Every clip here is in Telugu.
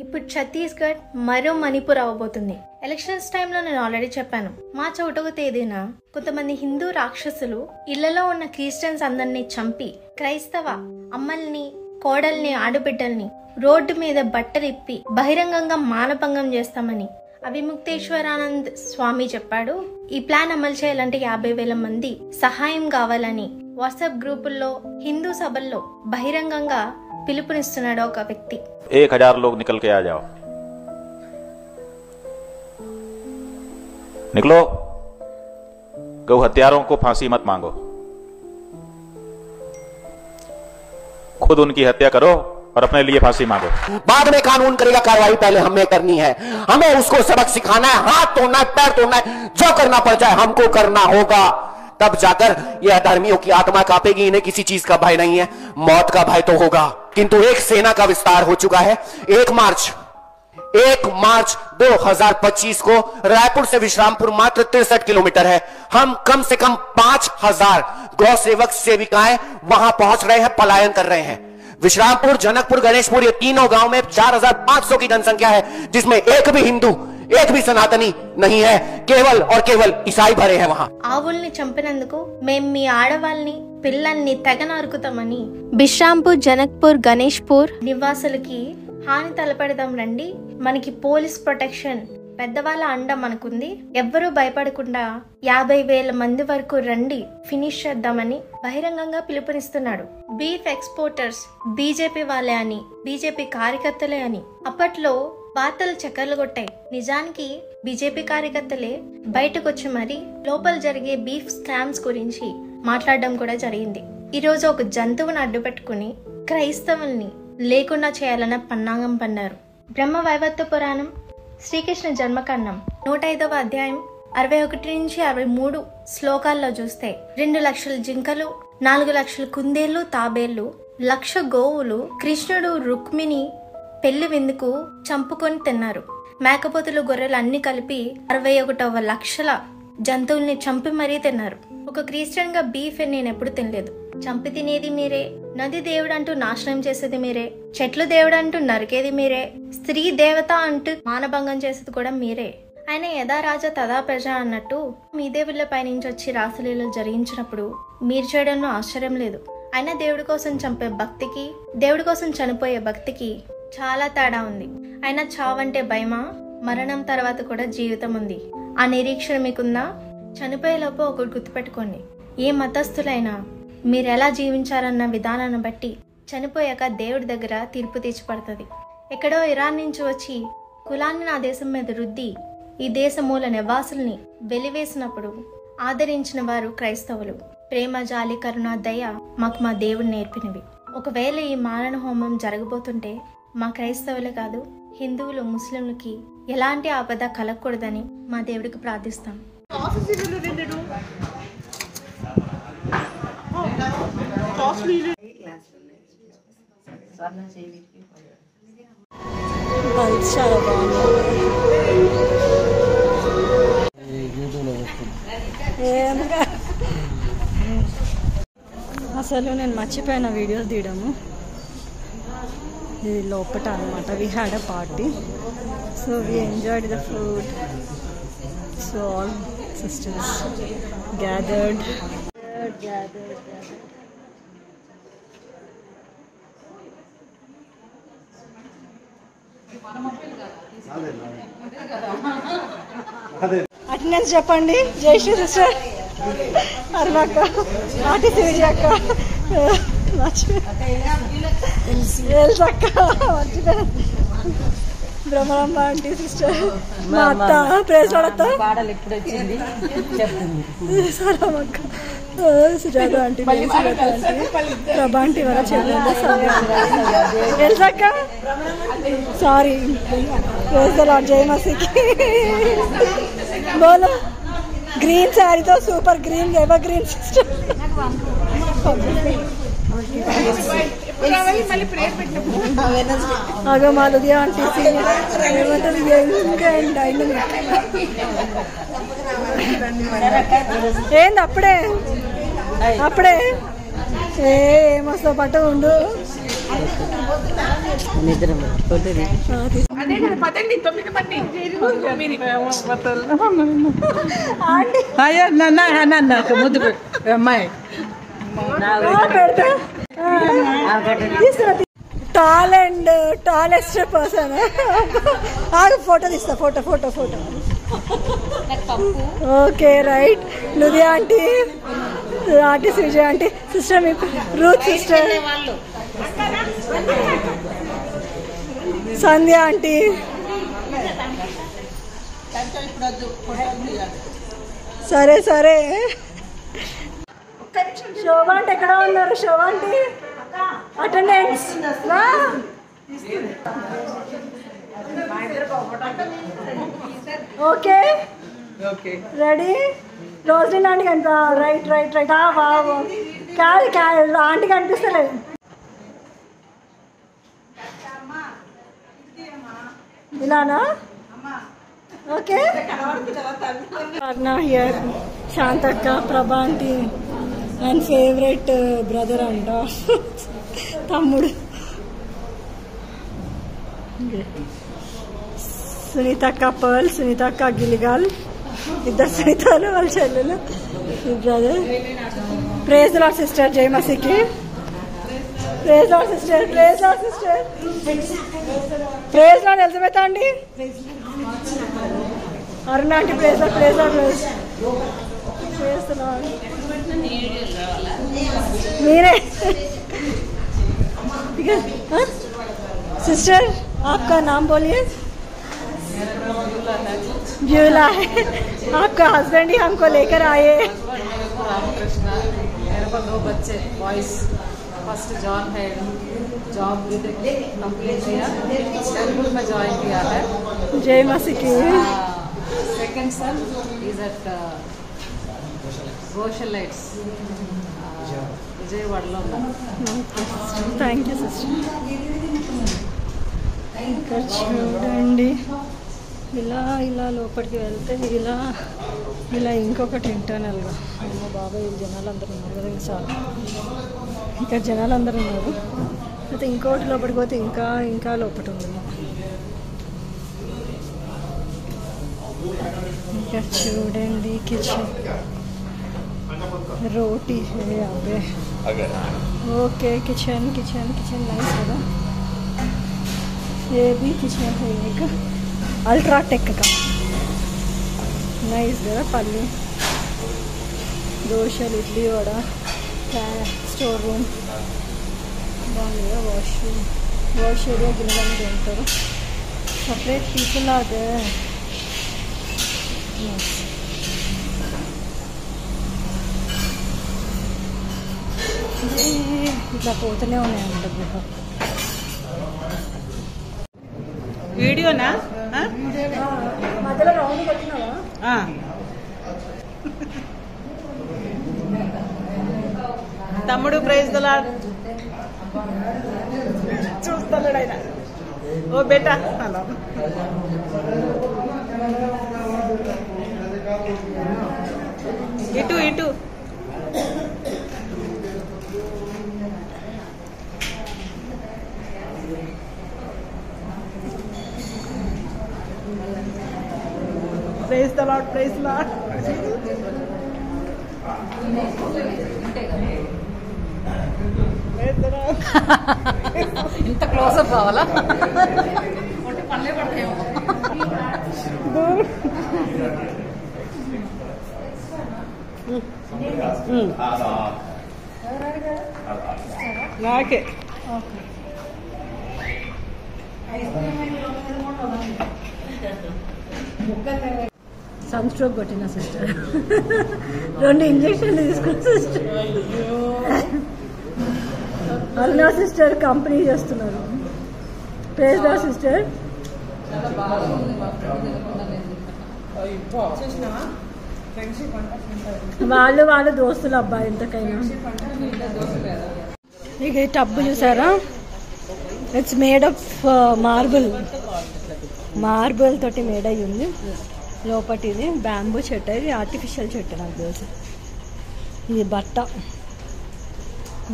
ఇప్పుడు ఛత్తీస్గఢ్ మరో మణిపూర్ అవ్వబోతుంది. ఎలక్షన్స్ టైంలో నేను ఆల్రెడీ చెప్పాను, మార్చి 1వ తేదీన కొంతమంది హిందూ రాక్షసులు ఇళ్లలో ఉన్న క్రిస్టియన్స్ అందరినీ చంపి క్రైస్తవ అమ్మల్ని, కోడల్ని, ఆడబిడ్డల్ని రోడ్డు మీద బట్టలిప్పి బహిరంగంగా మానభంగం చేస్తామని అవిముక్తేశ్వరానంద్ స్వామి చెప్పాడు. ఈ ప్లాన్ అమలు చేయాలంటే 50,000 మంది సహాయం కావాలని వాట్సాప్ గ్రూపుల్లో, హిందూ సభల్లో బహిరంగంగా పిలుపునిస్తున్నాడు ఒక వ్యక్తి. 1000 लोग निकल के आ जाओ, निकलो, गौ हत्यारों को फांसी मत मांगो, खुद उनकी हत्या करो और अपने लिए फांसी मांगो। बाद में कानून करेगा कार्रवाई, पहले हमें करनी है, हमें उसको सबक सिखाना है, हाथ तोड़ना है, पैर तोड़ना है, जो करना पड़ जाए हमको करना होगा। तब जाकर यह अधर्मियों की आत्मा कांपेगी। इन्हें किसी चीज का भय नहीं है, मौत का भय तो होगा। किंतु एक सेना का विस्तार हो चुका है। 1 मार्च 2025 को रायपुर से विश्रामपुर मात्र 63 किलोमीटर है। हम कम से कम 5000 गौ सेवक सेविकाएं वहां पहुंच रहे हैं, पलायन कर रहे हैं। विश्रामपुर, जनकपुर, गणेशपुर, ये तीनों गांव में 4500 की जनसंख्या है, जिसमें एक भी हिंदू, एक भी सनातनी नहीं है, केवल और केवल ईसाई भरे हैं वहां। ఆవుల్ని చంపినందుకు మేము మీ ఆడవాళ్ళని, పిల్లల్ని తెగ నరుకుతామని బిశ్రాంపూర్, జనక్పూర్, గణేష్పూర్ నివాసులకి హాని తలపెడదాం రండి, మనకి పోలీస్ ప్రొటెక్షన్, పెద్దవాళ్ళ అండ మనకుంది, ఎవ్వరూ భయపడకుండా 50,000 మంది వరకు రండి, ఫినిష్ చేద్దామని బహిరంగంగా పిలుపునిస్తున్నాడు. బీఫ్ ఎక్స్పోర్టర్స్ బీజేపీ వాళ్ళే అని, బీజేపీ కార్యకర్తలే అని అప్పట్లో వార్తలు చక్కర్లు కొట్టాయి. నిజానికి బీజేపీ కార్యకర్తలే బయటకు వచ్చి మరి లోపల జరిగే బీఫ్ స్కామ్స్ గురించి మాట్లాడడం కూడా జరిగింది. ఈరోజు ఒక జంతువుని అడ్డుపెట్టుకుని క్రైస్తవుల్ని లేకుండా చేయాలన్న పన్నాగం పన్నారు. బ్రహ్మ వైవర్త పురాణం శ్రీకృష్ణ జన్మకాండం 105వ అధ్యాయం 61 నుంచి 63 శ్లోకాల్లో చూస్తే 2 లక్షల జింకలు, 4 లక్షల కుందేళ్లు, తాబేళ్లు, 1,00,000 గోవులు కృష్ణుడు రుక్మిణి పెళ్లి విందుకు చంపుకొని తిన్నారు. మేకపోతులు, గొర్రెలు అన్ని కలిపి 61 లక్షల జంతువుల్ని చంపి మరీ తిన్నారు. ఒక క్రిస్టియన్ గా బీఫ్ నేను ఎప్పుడు తినలేదు. చంపి తినేది మీరే, నది దేవుడు అంటూ నాశనం చేసేది మీరే, చెట్లు దేవుడు అంటూ నరికేది మీరే, స్త్రీ దేవత అంటూ మానభంగం చేసేది కూడా మీరే. ఆయన యథా రాజా తదా ప్రజ అన్నట్టు మీ దేవుళ్ళ పైనుంచి వచ్చి రాసలీలు జరిగించినప్పుడు మీరు చేయడంలో ఆశ్చర్యం లేదు. ఆయన దేవుడి కోసం చంపే భక్తికి, దేవుడి కోసం చనిపోయే భక్తికి చాలా తేడా ఉంది. ఆయన చావంటే భయమా? మరణం తర్వాత కూడా జీవితం ఉంది. ఆ నిరీక్షణ మీకుందా? చనిపోయేలోపు ఒకటి గుర్తుపెట్టుకోండి, ఏ మతస్థులైనా మీరు ఎలా జీవించారన్న విధానాన్ని బట్టి చనిపోయాక దేవుడి దగ్గర తీర్పు తీర్చిపడుతుంది. ఎక్కడో ఇరాన్ నుంచి వచ్చి కులాన్ని నా దేశం మీద రుద్ది ఈ దేశ మూల నివాసుల్ని వెలివేసినప్పుడు ఆదరించిన వారు క్రైస్తవులు. ప్రేమ, జాలి, కరుణ, దయ మాకు మా దేవుడు నేర్పినవి. ఒకవేళ ఈ మారణ హోమం జరగబోతుంటే మా క్రైస్తవులే కాదు, హిందువులు, ముస్లింలకి ఎలాంటి ఆపద కలగకూడదని మా దేవుడికి ప్రార్థిస్తాం. అసలు నేను మర్చిపోయిన వీడియోస్ తీయడము. ఇది లోపట అనమాట. We had a party, so we enjoyed the food, so all sisters gathered. Attendance చెప్పండి. జయశ్రీ సిస్టర్, అరుణక్క, ఆర్టీసీ విజయ అక్క, బ్రహ్మరాంబ ఆంటీ సిస్టర్, మా అత్త ప్రేసడత్త, సరమక్క, Sujatha aunty, Sujatha aunty, Prabha aunty వల్ల చెల్లెండి, ఎల్సక్క, సారీ, జై మసీకి బోలో. గ్రీన్ శారీతో super green, evergreen sister. అగో మా లుధియా ఆంటీ ఏమంటారు, ఏంది అప్పుడే అప్పుడే ఏమొస్తా పట్ట ఉండు. ముద్దు అమ్మాయి tall and tallest person. Photo తీస్తా, photo photo photo. Okay right. లుది aunty, artist Vijay aunty, sister మీ రూత్ సిస్టర్, సంధ్య ఆంటీ, సరే సరే. శోభా అంటే ఎక్కడ ఉన్నారు? శోభా అంటే అటెండెన్స్. Okay ready. రోజు ఆంటీ కనిపి రైట్ రైట్ రైట్. బాబు క్యారీ ఆంటీ కనిపిస్తలేదు. ఇలానా? ఓకే. అర్నా హియర్, శాంతక్క, ప్రభాంతి అండ్ ఫేవరెట్ బ్రదర్ అంట తమ్ముడు సునీతక్క, పర్ల్, సునీతక్క గిలిగాల్, ఇద్దరు సునీతలు వాళ్ళ చెల్లెలు, brother. Praise the lord sister, జై మసీకి. Praise lord sister, praise lord sister, praise lord Elizabeth అండి, Aruna aunty, praise lord, praise lord, praise lord. మీరే सिस्टर, आपका नाम बोलिए. ब्यूला है. आपका हस्बैंड ही हमको लेकर आए. रामकृष्ण. मेरे को 2 बच्चे बॉयज. फर्स्ट जॉन है, जॉब कंप्लीट किया, स्कूल में ज्वाइन किया है. जय मसीह की. सेकंड सन इज एट गोशलाइट्स, విజయవాడలో ఉన్నారు. Thank you sister. ఇక్కడ చూడండి, ఇలా ఇలా లోపలికి వెళ్తే ఇలా ఇలా ఇంకొకటి ఇంటర్నల్గా. అమ్మ బాబాయ్, జనాలు అందరూ ఉన్నారు కదా, చాలా ఇక్కడ జనాలు అందరూ ఉన్నారు. అయితే ఇంకోటి లోపలికి పోతే ఇంకా ఇంకా లోపల ఉంది. ఇక్కడ చూడండి కిచెన్, रोटी है यहाँ पे. Okay kitchen kitchen kitchen nice है ना. ये भी किचन है एक अल्ट्राटेक का, नाइस है. पल्ली, दोशल, इडली वड़ा, स्टोर रूम बाగుంది. వాష్రూమ్, వాష్ ఏరియా గిన్నెలన్నీ ఉంటారు. సపరేట్ పీపుల్ అదే. ఇట్లా పోతూనే ఉన్నాయంట గుహ. వీడియోనా? మధ్యలో రౌండ్ కొట్టినావా? తమ్ముడు ప్రైజ్ ది లార్డ్ చూస్తున్నాడు ఆయన. ఓ బేటా, హలో. ఇటు ఇటు. Praise the lord, praise the lord. ఇంత క్లోజప్ కావాలా? పనులే పడతాయేమో. నాకే సన్ స్ట్రోక్ కొట్టిన సిస్టర్. 2 ఇంజక్షన్లు తీసుకున్న సిస్టర్. అరుణా సిస్టర్ కంపెనీ చేస్తున్నారు. Praise the sister. వాళ్ళు దోస్తులు అబ్బాయి ఎంతకైనా. ఇక ఈ టబ్బు చూసారా? ఇట్స్ మేడ్ ఆఫ్ మార్బుల్ తోటి మేడ్ అయ్యి ఉంది. లోపటి ఇది బ్యాంబూ చెట్టు, ఇది ఆర్టిఫిషియల్ చెట్టు నాకు తెలుసు. ఇది బట్ట,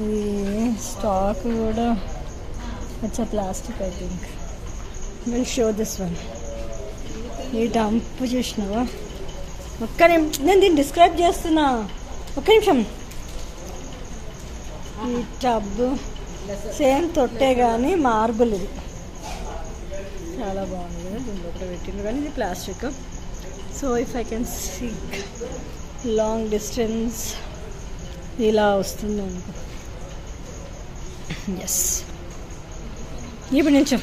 ఇది い స్టాక్ కూడా వచ్చే plastic I think will show this one. ఈ డంప్ చూసినావా? ఒక్క నిమిషం, నేను దీన్ని డిస్క్రైబ్ చేస్తున్నా, ఒక్క నిమిషం. ఈ టబ్ సేమ్ తొట్టే కానీ మార్బుల్, ఇది చాలా బాగుంది కదా. దీంట్లో కూడా పెట్టింది కానీ ఇది plastic. So if I can seek long distance ఇలా వస్తుంది అనుకో. ఎస్, ఇప్పుడు నిల్చో.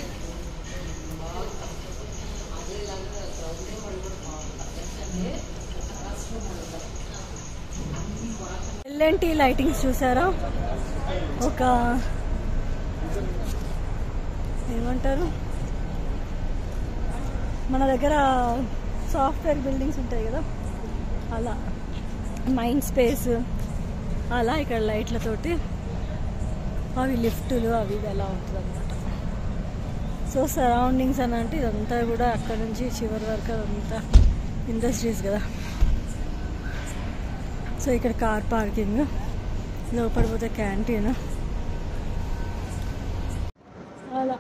ఎల్ఎన్టీ లైటింగ్స్ చూసారా? ఒక ఏమంటారు, మన దగ్గర సాఫ్ట్వేర్ బిల్డింగ్స్ ఉంటాయి కదా, అలా మైండ్ స్పేస్ అలా ఇక్కడ లైట్లతోటి అవి లిఫ్టులు అవి ఎలా ఉంటుంది అన్నమాట. సో సరౌండింగ్స్ అని అంటే ఇదంతా కూడా అక్కడ నుంచి చివరి వరకు అదంతా ఇండస్ట్రీస్ కదా. సో ఇక్కడ కార్ పార్కింగ్, లోపడిపోతే క్యాంటీన్ అలా.